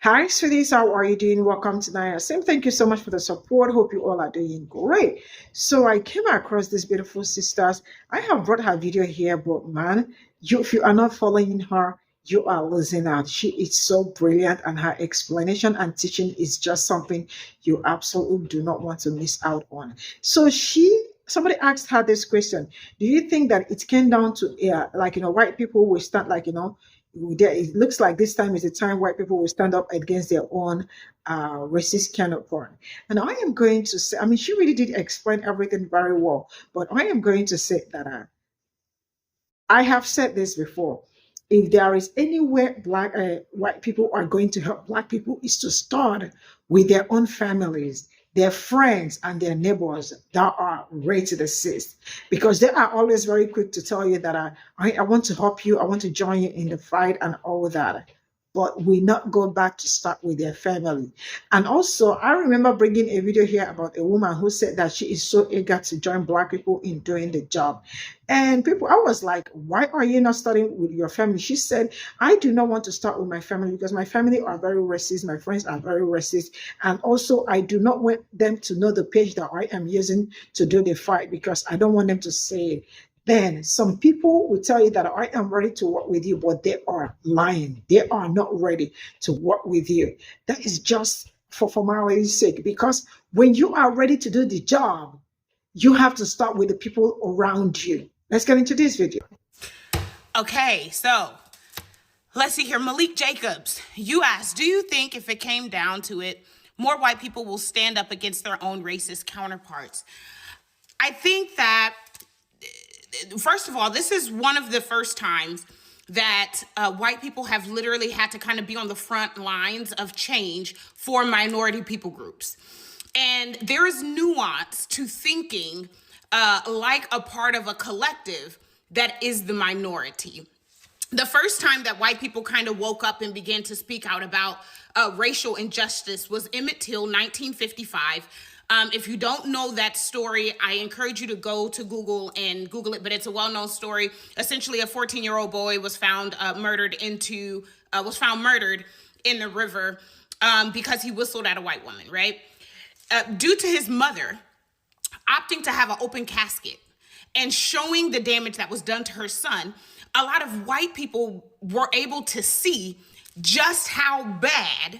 Hi, sweeties. How are you doing? Welcome to Sim. Thank you so much for the support. Hope you all are doing great. So I came across these beautiful sisters. I have brought her video here, but man, if you are not following her, you are losing out. She is so brilliant, and her explanation and teaching is just something you absolutely do not want to miss out on. Somebody asked her this question: do you think that it came down to, white people will start, it looks like this time is the time white people will stand up against their own racist counterpart. And I am going to say, I mean, she really did explain everything very well, but I am going to say that I have said this before. If there is anywhere white people are going to help black people, is to start with their own families, their friends, and their neighbors that are ready to assist, because they are always very quick to tell you that I want to help you, I want to join you in the fight and all that. But we not go back to start with their family. And also, I remember bringing a video here about a woman who said that she is so eager to join black people in doing the job. And people, I was like, why are you not starting with your family? She said, I do not want to start with my family because my family are very racist. My friends are very racist. And also, I do not want them to know the page that I am using to do the fight because I don't want them to say it. Then some people will tell you that I am ready to work with you, but they are lying. They are not ready to work with you. That is just for formality's sake, because when you are ready to do the job, you have to start with the people around you. Let's get into this video. Okay, so let's see here. Malik Jacobs, you asked, do you think if it came down to it, more white people will stand up against their own racist counterparts? I think that, first of all, this is one of the first times that white people have literally had to kind of be on the front lines of change for minority people groups. And there is nuance to thinking like a part of a collective that is the minority. The first time that white people kind of woke up and began to speak out about racial injustice was Emmett Till, 1955. If you don't know that story, I encourage you to go to Google and Google it, but it's a well-known story. Essentially, a 14-year-old boy was found murdered in the river because he whistled at a white woman, right? Due to his mother opting to have an open casket and showing the damage that was done to her son, a lot of white people were able to see just how bad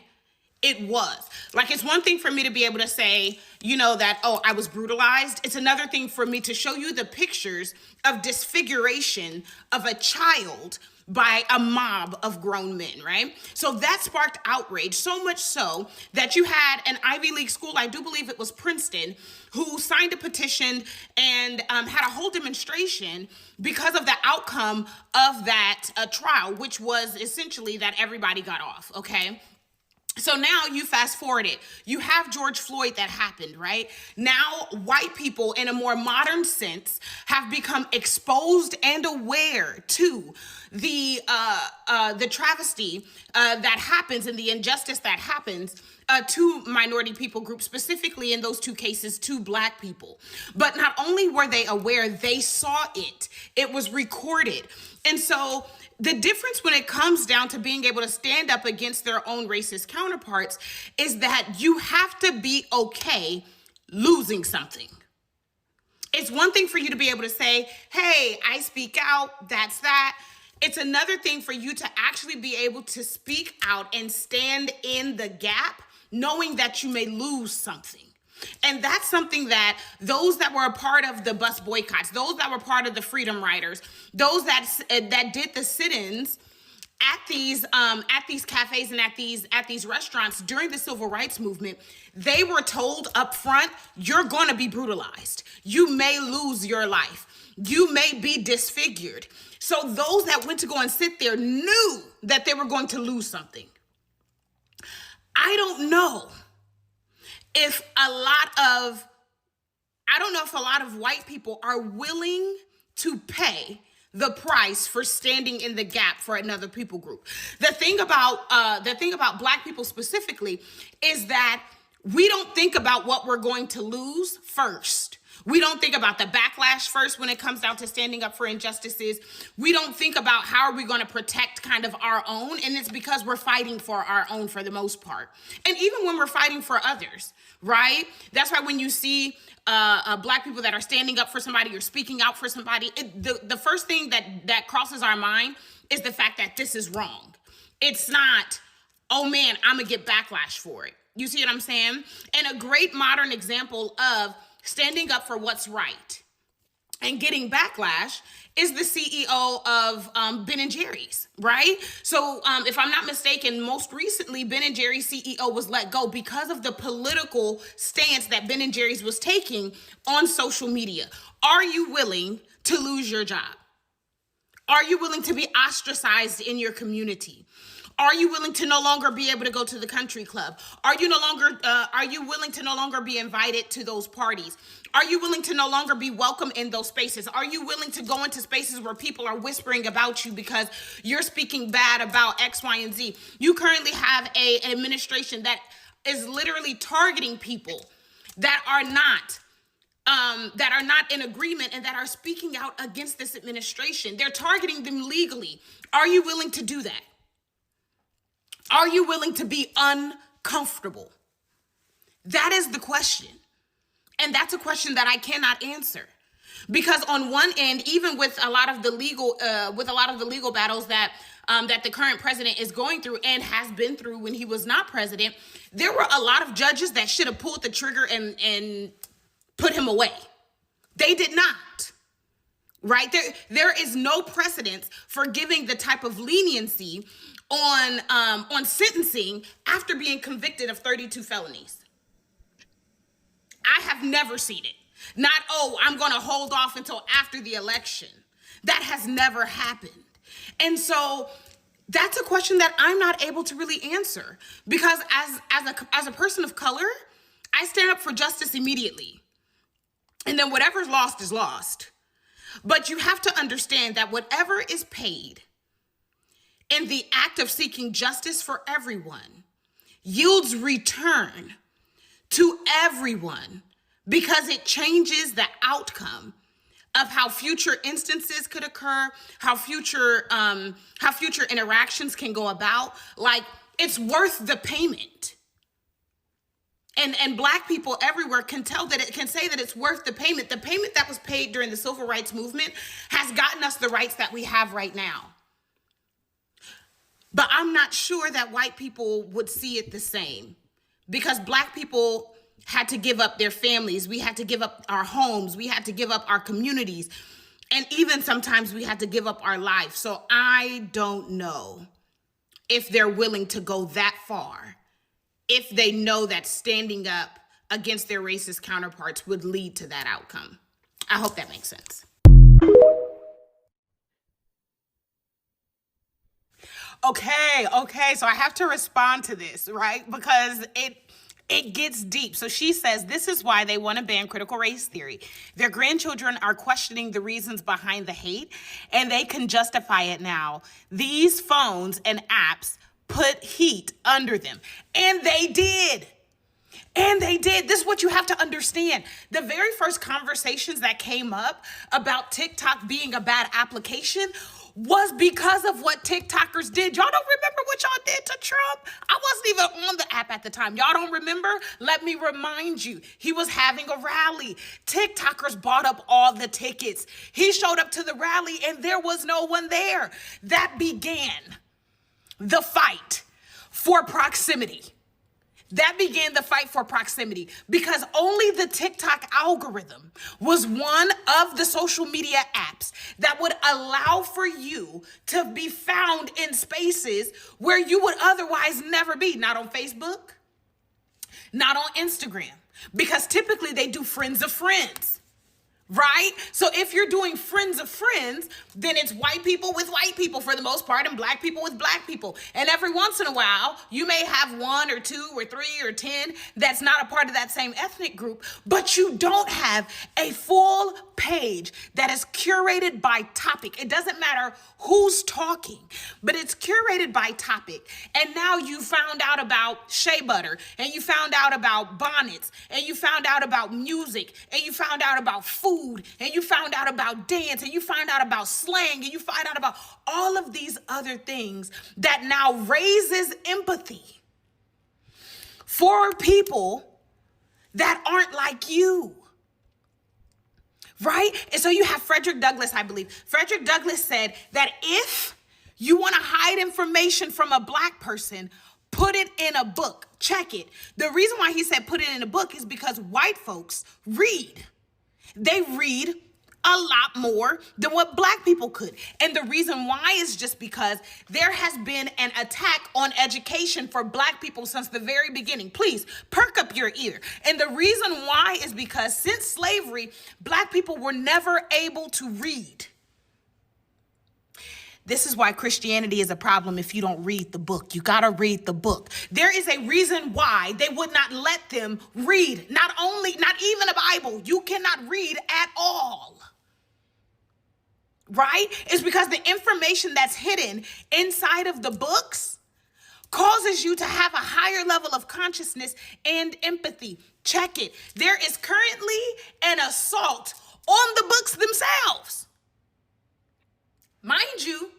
it was. Like, it's one thing for me to be able to say, that, oh, I was brutalized. It's another thing for me to show you the pictures of disfiguration of a child by a mob of grown men, right? So that sparked outrage, so much so that you had an Ivy League school, I do believe it was Princeton, who signed a petition and had a whole demonstration because of the outcome of that trial, which was essentially that everybody got off, okay? So now you fast forward it. You have George Floyd that happened, right? Now white people in a more modern sense have become exposed and aware to the travesty that happens and the injustice that happens to minority people groups, specifically in those two cases, to black people. But not only were they aware, they saw it. It was recorded. And so the difference when it comes down to being able to stand up against their own racist counterparts is that you have to be okay losing something. It's one thing for you to be able to say, hey, I speak out, that's that. It's another thing for you to actually be able to speak out and stand in the gap, knowing that you may lose something. And that's something that those that were a part of the bus boycotts, those that were part of the Freedom Riders, those that did the sit-ins at these cafes and at these restaurants during the civil rights movement, they were told up front, you're going to be brutalized. You may lose your life. You may be disfigured. So those that went to go and sit there knew that they were going to lose something. I don't know if a lot of white people are willing to pay the price for standing in the gap for another people group. The thing about black people specifically is that we don't think about what we're going to lose first. We don't think about the backlash first when it comes down to standing up for injustices. We don't think about how are we going to protect kind of our own. And it's because we're fighting for our own for the most part. And even when we're fighting for others, right? That's why when you see Black people that are standing up for somebody or speaking out for somebody, the first thing that crosses our mind is the fact that this is wrong. It's not, oh man, I'm going to get backlash for it. You see what I'm saying? And a great modern example of standing up for what's right and getting backlash is the CEO of Ben & Jerry's, right? So if I'm not mistaken, most recently, Ben & Jerry's CEO was let go because of the political stance that Ben & Jerry's was taking on social media. Are you willing to lose your job? Are you willing to be ostracized in your community? Are you willing to no longer be able to go to the country club? Are you willing to no longer be invited to those parties? Are you willing to no longer be welcome in those spaces? Are you willing to go into spaces where people are whispering about you because you're speaking bad about X, Y, and Z? You currently have an administration that is literally targeting people that are not in agreement and that are speaking out against this administration. They're targeting them legally. Are you willing to do that? Are you willing to be uncomfortable? That is the question. And that's a question that I cannot answer. Because on one end, even with a lot of the legal battles that the current president is going through and has been through when he was not president, there were a lot of judges that should have pulled the trigger and put him away. They did not. Right? There is no precedence for giving the type of leniency on sentencing after being convicted of 32 felonies. I have never seen it. Not, I'm going to hold off until after the election. That has never happened. And so that's a question that I'm not able to really answer because as a person of color, I stand up for justice immediately. And then whatever's lost is lost. But you have to understand that whatever is paid in the act of seeking justice for everyone yields return to everyone because it changes the outcome of how future instances could occur, how future interactions can go about. Like, it's worth the payment. And Black people everywhere can say that it's worth the payment. The payment that was paid during the civil rights movement has gotten us the rights that we have right now. But I'm not sure that white people would see it the same because Black people had to give up their families. We had to give up our homes. We had to give up our communities. And even sometimes we had to give up our life. So I don't know if they're willing to go that far if they know that standing up against their racist counterparts would lead to that outcome. I hope that makes sense. Okay, so I have to respond to this, right? Because it gets deep. So she says, this is why they want to ban critical race theory. Their grandchildren are questioning the reasons behind the hate, and they can justify it now. These phones and apps put heat under them. And they did. This is what you have to understand. The very first conversations that came up about TikTok being a bad application was because of what TikTokers did. Y'all don't remember what y'all did to Trump? I wasn't even on the app at the time. Y'all don't remember? Let me remind you. He was having a rally. TikTokers bought up all the tickets. He showed up to the rally and there was no one there. That began the fight for proximity. Because only the TikTok algorithm was one of the social media apps that would allow for you to be found in spaces where you would otherwise never be. Not on Facebook, not on Instagram, because typically they do friends of friends. right? So if you're doing friends of friends, then it's white people with white people for the most part and black people with black people. And every once in a while, you may have 1 or 2 or 3 or 10 that's not a part of that same ethnic group, but you don't have a full page that is curated by topic. It doesn't matter who's talking, but it's curated by topic. And now you found out about shea butter, and you found out about bonnets, and you found out about music, and you found out about food, and you found out about dance, and you find out about slang, and you find out about all of these other things that now raises empathy for people that aren't like you. Right? And so you have Frederick Douglass, I believe. Frederick Douglass said that if you want to hide information from a black person, put it in a book. Check it. The reason why he said put it in a book is because white folks read. They read a lot more than what black people could. And the reason why is just because there has been an attack on education for black people since the very beginning. Please perk up your ear. And the reason why is because since slavery, black people were never able to read. This is why Christianity is a problem if you don't read the book. You gotta read the book. There is a reason why they would not let them read. Not even a Bible. You cannot read at all. Right? It's because the information that's hidden inside of the books causes you to have a higher level of consciousness and empathy. Check it. There is currently an assault on the books themselves. Mind you,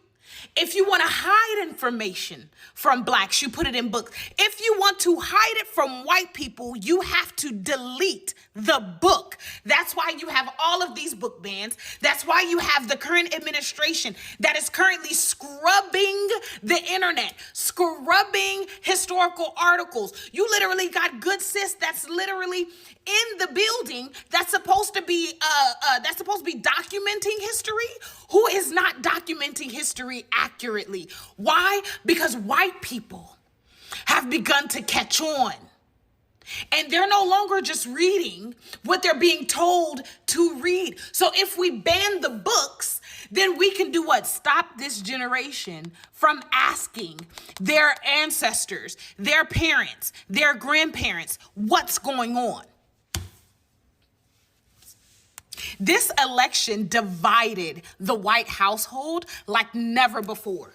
if you want to hide information from blacks, you put it in books. If you want to hide it from white people, you have to delete the book. That's why you have all of these book bans. That's why you have the current administration that is currently scrubbing the internet, scrubbing historical articles. You literally got Good Sis that's literally in the building that's supposed to be documenting history, who is not documenting history accurately. Why? Because white people have begun to catch on. And they're no longer just reading what they're being told to read. So if we ban the books, then we can do what? Stop this generation from asking their ancestors, their parents, their grandparents, what's going on. This election divided the white household like never before.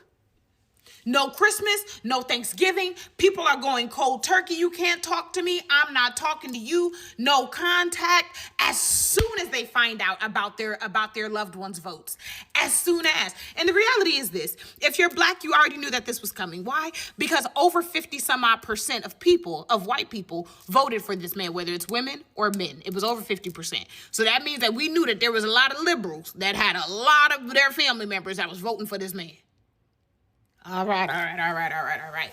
No Christmas, no Thanksgiving. People are going cold turkey. You can't talk to me. I'm not talking to you. No contact. As soon as they find out about their loved ones' votes. As soon as. And the reality is this. If you're black, you already knew that this was coming. Why? Because over 50% of white people voted for this man, whether it's women or men. It was over 50%. So that means that we knew that there was a lot of liberals that had a lot of their family members that was voting for this man. All right.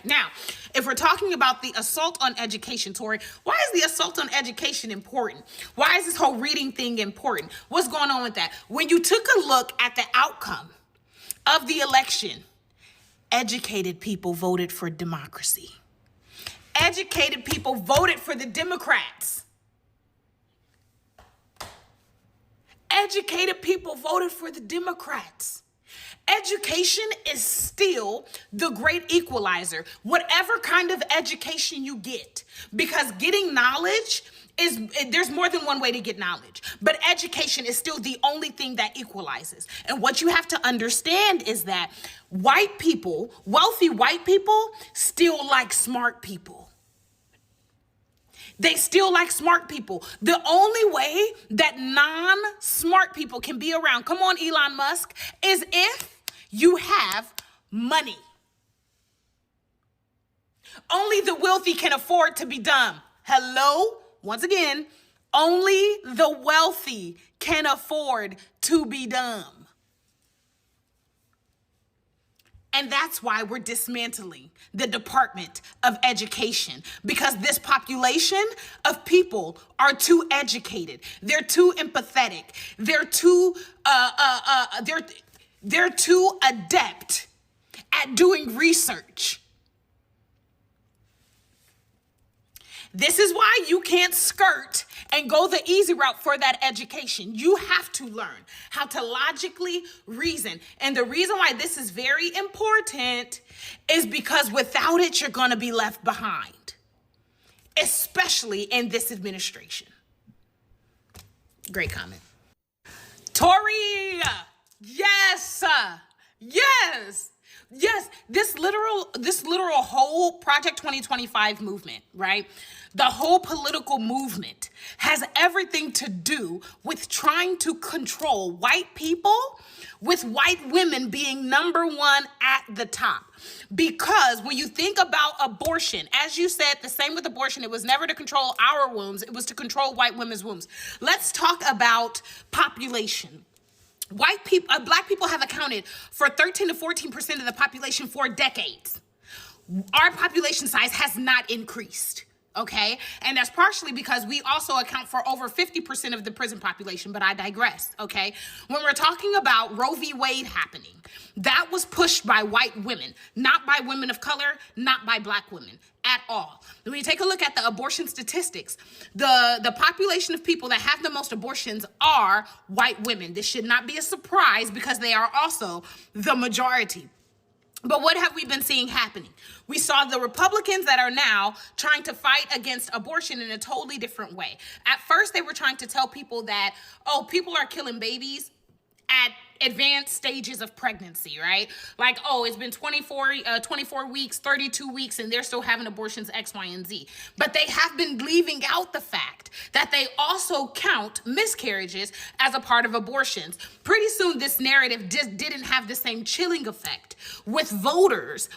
Now, if we're talking about the assault on education, Tori, why is the assault on education important? Why is this whole reading thing important? What's going on with that? When you took a look at the outcome of the election, educated people voted for democracy. Educated people voted for the Democrats. Educated people voted for the Democrats. Education is still the great equalizer, whatever kind of education you get, because getting knowledge there's more than one way to get knowledge, but education is still the only thing that equalizes. And what you have to understand is that white people, wealthy white people, still like smart people. They still like smart people. The only way that non-smart people can be around, come on, Elon Musk, is if you have money. Only the wealthy can afford to be dumb. Hello? Once again, only the wealthy can afford to be dumb. And that's why we're dismantling the Department of Education, because this population of people are too educated. They're too empathetic. They're too they're too adept at doing research. This is why you can't skirt and go the easy route for that education. You have to learn how to logically reason. And the reason why this is very important is because without it, you're going to be left behind, especially in this administration. Great comment. Tori, yes, yes. Yes, this literal whole Project 2025 movement, right? The whole political movement has everything to do with trying to control white people, with white women being number one at the top. Because when you think about abortion, as you said, the same with abortion, it was never to control our wombs, it was to control white women's wombs. Let's talk about population. White people, black people have accounted for 13 to 14% of the population for decades. Our population size has not increased, okay? And that's partially because we also account for over 50% of the prison population, but I digress, okay? When we're talking about Roe v. Wade happening, that was pushed by white women, not by women of color, not by black women at all. When you take a look at the abortion statistics, the population of people that have the most abortions are white women. This should not be a surprise because they are also the majority. But what have we been seeing happening? We saw the Republicans that are now trying to fight against abortion in a totally different way. At first, they were trying to tell people that, oh, people are killing babies at advanced stages of pregnancy, right? Like, oh, it's been 24 weeks, 32 weeks, and they're still having abortions X, Y, and Z. But they have been leaving out the fact that they also count miscarriages as a part of abortions. Pretty soon, this narrative didn't have the same chilling effect with voters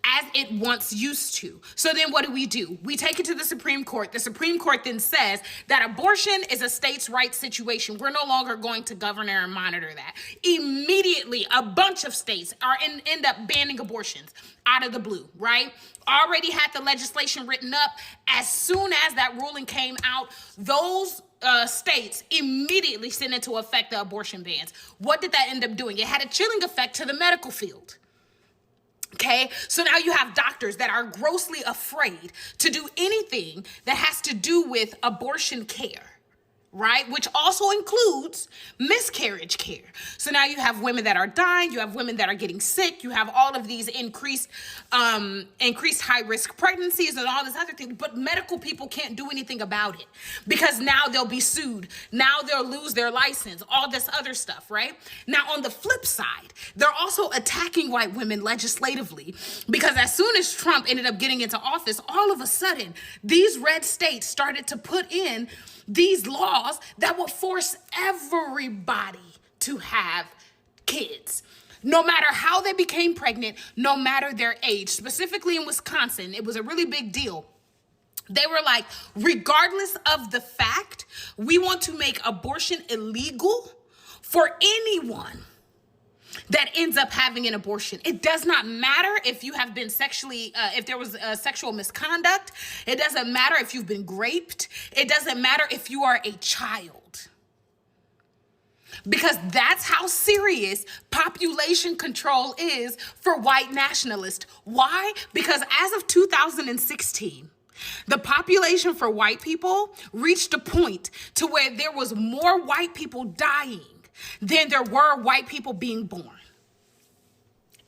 as it once used to. So then what do? We take it to the Supreme Court. The Supreme Court then says that abortion is a states' rights situation. We're no longer going to govern and monitor that. Immediately, a bunch of states end up banning abortions out of the blue, right? Already had the legislation written up. As soon as that ruling came out, those states immediately sent into effect the abortion bans. What did that end up doing? It had a chilling effect to the medical field. Okay, so now you have doctors that are grossly afraid to do anything that has to do with abortion care, right? Which also includes miscarriage care. So now you have women that are dying, you have women that are getting sick, you have all of these increased high-risk pregnancies and all this other thing, but medical people can't do anything about it because now they'll be sued. Now they'll lose their license, all this other stuff, right? Now on the flip side, they're also attacking white women legislatively because as soon as Trump ended up getting into office, all of a sudden, these red states started to put in these laws that will force everybody to have kids, no matter how they became pregnant, no matter their age. Specifically in Wisconsin, it was a really big deal. They were like, regardless of the fact, we want to make abortion illegal for anyone that ends up having an abortion. It does not matter if you have been if there was sexual misconduct. It doesn't matter if you've been raped. It doesn't matter if you are a child. Because that's how serious population control is for white nationalists. Why? Because as of 2016, the population for white people reached a point to where there was more white people dying than there were white people being born.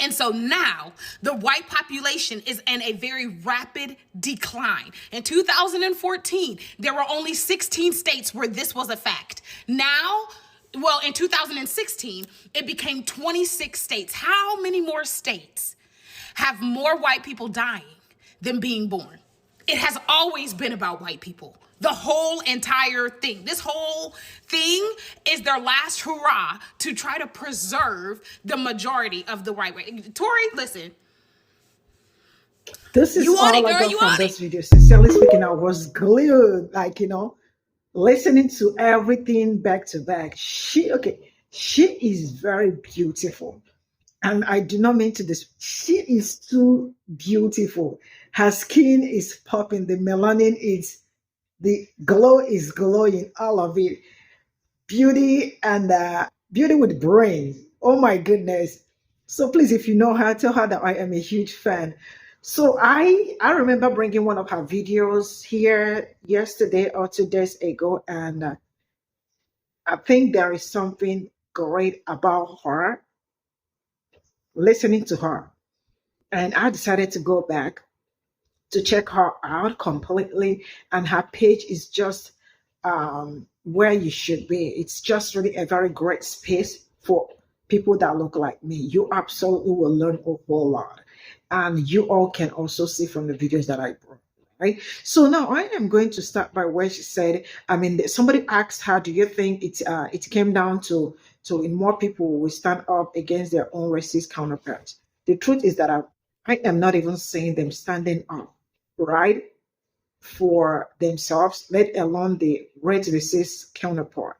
And so now the white population is in a very rapid decline. In 2014, there were only 16 states where this was a fact. Now, well, in 2016, it became 26 states. How many more states have more white people dying than being born? It has always been about white people. The whole entire thing. This whole thing is their last hurrah to try to preserve the majority of the white race. Tori, listen. This is all I got from this video. Sincerely speaking, I was glued, listening to everything back to back. She is very beautiful. And I do not mean to this. She is too beautiful. Her skin is popping. The melanin is, the glow is glowing, all of it. Beauty and beauty with brains. Oh my goodness. So please, if you know her, tell her that I am a huge fan. So I remember bringing one of her videos here yesterday or 2 days ago, and I think there is something great about her, listening to her. And I decided to go back to check her out completely. And her page is just where you should be. It's just really a very great space for people that look like me. You absolutely will learn a whole lot. And you all can also see from the videos that I brought. Right. So now I am going to start by where she said, I mean, somebody asked her, do you think it came down to more people will stand up against their own racist counterparts? The truth is that I am not even seeing them standing up, right, for themselves, let alone the red racist counterpart.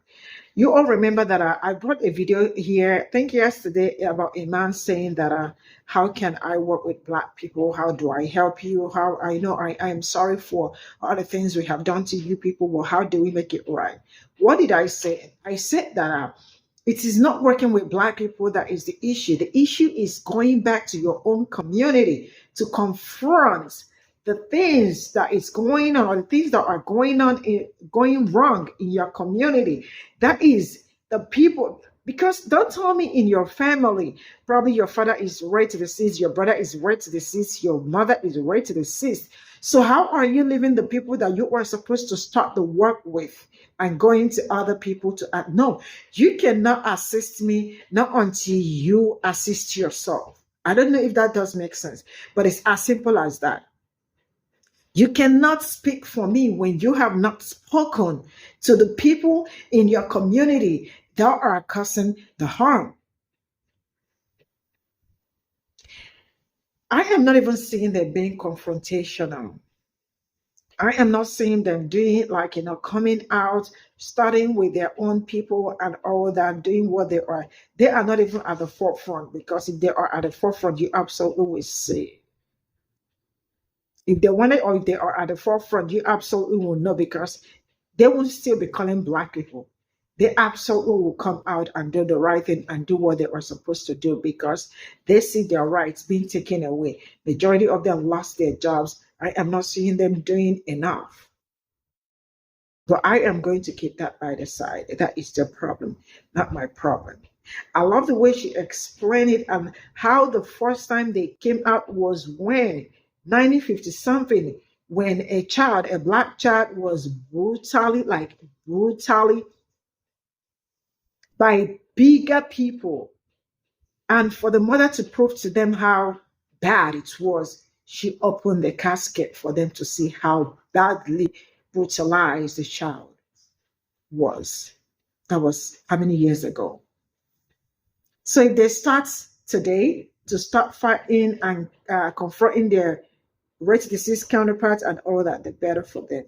You all remember that I brought a video here, I think yesterday, about a man saying that how can I work with Black people? How do I help you? How I know I am sorry for all the things we have done to you people. Well, how do we make it right? What did I say? I said that it is not working with Black people that is the issue. The issue is going back to your own community to confront the things that is going on, or the things that are going on, going wrong in your community. That is the people. Because don't tell me in your family, probably your father is right to the cyst, your brother is right to the cyst, your mother is right to the cyst. So how are you leaving the people that you are supposed to start the work with and going to other people to act? No, you cannot assist me not until you assist yourself. I don't know if that does make sense, but it's as simple as that. You cannot speak for me when you have not spoken to the people in your community that are causing the harm. I am not even seeing them being confrontational. I am not seeing them doing like, coming out, starting with their own people and all that, doing what they are. They are not even at the forefront, because if they are at the forefront, you absolutely will see. If they want it, or if they are at the forefront, you absolutely will know, because they will still be calling Black people. They absolutely will come out and do the right thing and do what they are supposed to do, because they see their rights being taken away. Majority of them lost their jobs. I am not seeing them doing enough. But I am going to keep that by the side. That is the problem, not my problem. I love the way she explained it, and how the first time they came out was when 1950 something, when a Black child was brutally by bigger people. And for the mother to prove to them how bad it was, she opened the casket for them to see how badly brutalized the child was. That was how many years ago? So if they start today to start fighting and confronting their rare disease counterparts and all that, the better for them,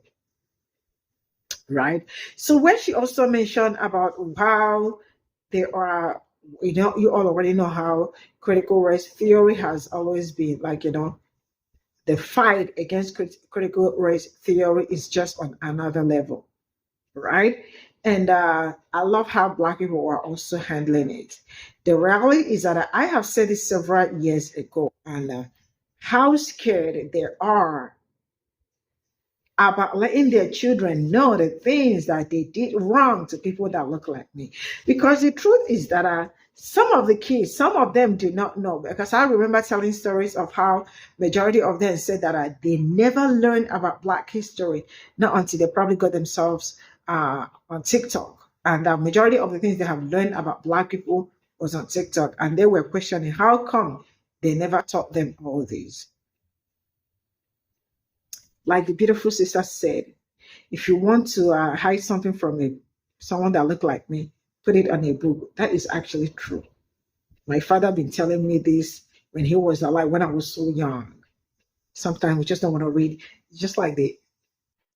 right? So when she also mentioned about how there are, you all already know how critical race theory has always been like, the fight against critical race theory is just on another level, right? And I love how Black people are also handling it. The reality is that I have said this several years ago, and how scared they are about letting their children know the things that they did wrong to people that look like me. Because the truth is that some of the kids, some of them do not know. Because I remember telling stories of how majority of them said that they never learned about Black history, not until they probably got themselves on TikTok. And the majority of the things they have learned about Black people was on TikTok. And they were questioning how come they never taught them all these. Like the beautiful sister said, if you want to hide something from someone that look like me, put it on a book. That is actually true. My father been telling me this when he was alive, when I was so young. Sometimes we just don't want to read, just like the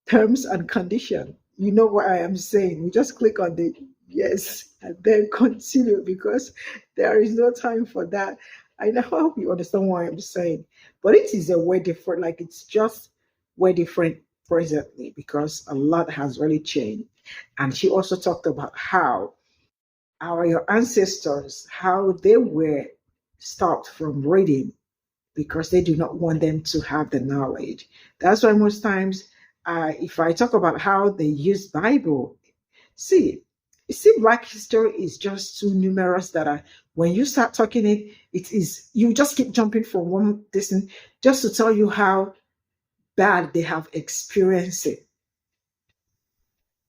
terms and condition. You know what I am saying. We just click on the yes and then continue, because there is no time for that. I hope you understand what I'm saying. But it is a way different, like it's just way different presently, because a lot has really changed. And she also talked about how your ancestors, how they were stopped from reading because they do not want them to have the knowledge. That's why most times, if I talk about how they use Bible, see, Black history is just too numerous that when you start talking it is you just keep jumping from one distance just to tell you how bad they have experienced it.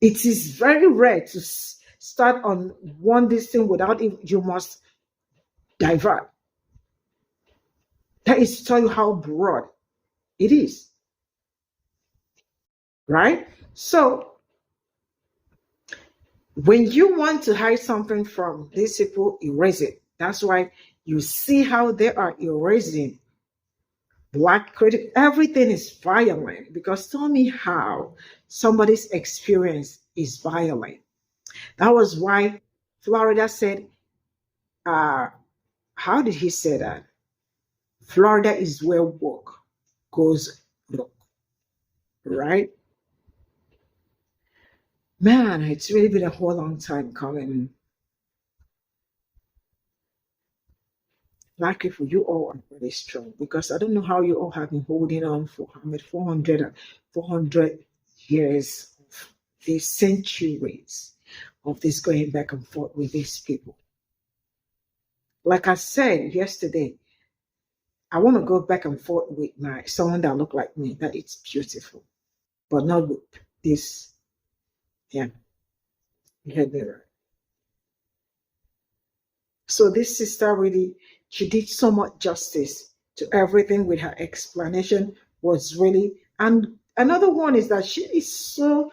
It is very rare to start on one distance without you must divert. That is to tell you how broad it is, right? So when you want to hide something from these people, erase it. That's why you see how they are erasing Black credit. Everything is violent, because tell me how somebody's experience is violent. That was why Florida said, how did he say that? Florida is where woke goes broke, right? Man, it's really been a whole long time coming. Black people, you all are very strong, because I don't know how you all have been holding on for 400 years of these centuries of this going back and forth with these people. Like I said yesterday, I want to go back and forth with someone that look like me, that it's beautiful, but not with this. Yeah, you heard me right. So this sister really, she did so much justice to everything with her explanation. Was really, and another one is that she is so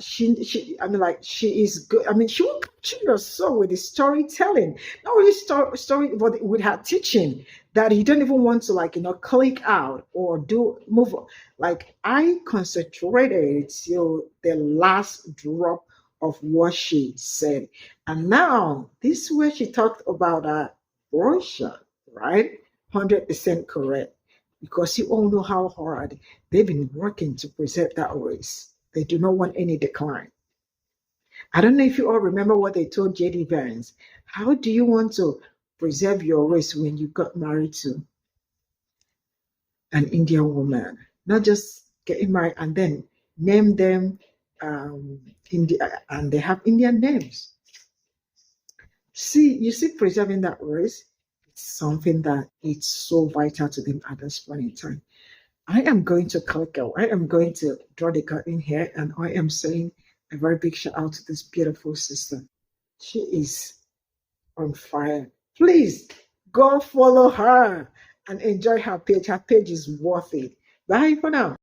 she I mean, like, she is good. I mean, she will capture your soul with the storytelling, not really story, but with her teaching, that you don't even want to, like, click out or move on. Like, I concentrated till the last drop of what she said. And now, this is where she talked about Russia, right? 100% correct. Because you all know how hard they've been working to preserve that race. They do not want any decline. I don't know if you all remember what they told J.D. Vance. How do you want to preserve your race when you got married to an Indian woman? Not just getting married and then name them and they have Indian names. See, you see, preserving that race, it's something that it's so vital to them at this point in time. I am going to click out. I am going to draw the curtain here, and I am saying a very big shout out to this beautiful sister. She is on fire. Please go follow her and enjoy her page. Her page is worth it. Bye for now.